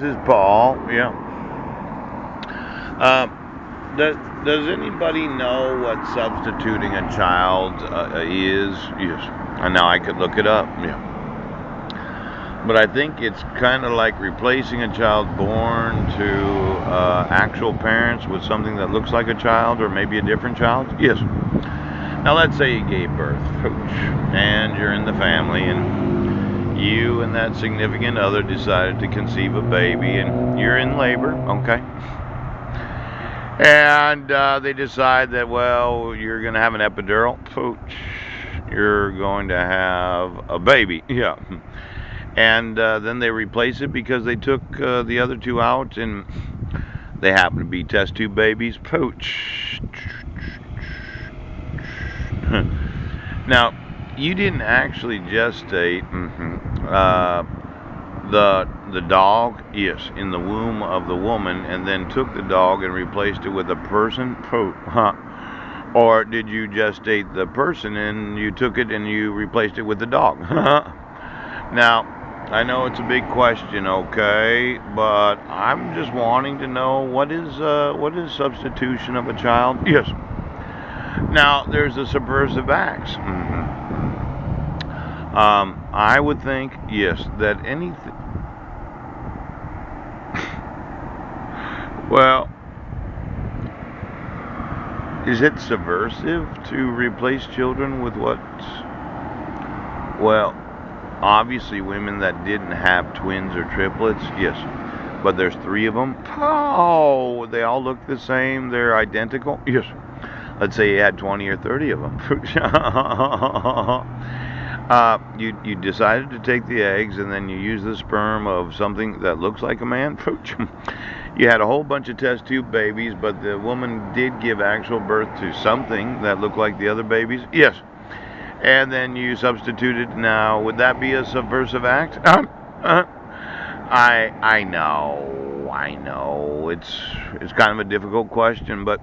This is Paul. Yeah. Uh, does anybody know what substituting a child is? Yes. And now I could look it up. Yeah. But I think it's kind of like replacing a child born to actual parents with something that looks like a child or maybe a different child. Yes. Now let's say you gave birth, and you're in the family, and you and that significant other decided to conceive a baby, and you're in labor. Okay. And they decide that, well, you're going to have an epidural. Pooch. You're going to have a baby. Yeah. And then they replace it because they took the other two out and they happen to be test tube babies. Pooch. Now, you didn't actually gestate the dog, yes, in the womb of the woman, and then took the dog and replaced it with a person. Huh? Or did you gestate the person and you took it and you replaced it with the dog? Now, I know it's a big question, okay, but I'm just wanting to know what is substitution of a child? Yes. Now, there's the subversive acts. I would think, yes, that anything. Well, is it subversive to replace children with what? Well, obviously, women that didn't have twins or triplets, yes. But there's three of them. Oh, they all look the same. They're identical. Yes. Let's say you had 20 or 30 of them. You decided to take the eggs and then you use the sperm of something that looks like a man. You had a whole bunch of test tube babies, but the woman did give actual birth to something that looked like the other babies. Yes. And then you substituted. Now, would that be a subversive act? I know. It's kind of a difficult question, but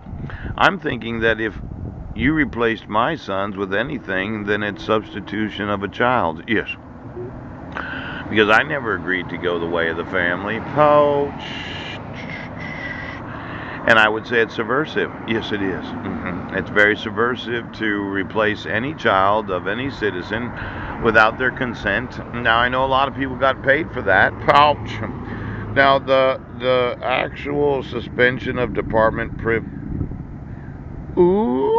I'm thinking that if you replaced my sons with anything, then it's substitution of a child. Yes. Because I never agreed to go the way of the family. Poach. And I would say it's subversive. Yes, it is. It's very subversive to replace any child of any citizen without their consent. Now, I know a lot of people got paid for that. Ouch. Now, the actual suspension of department Ooh.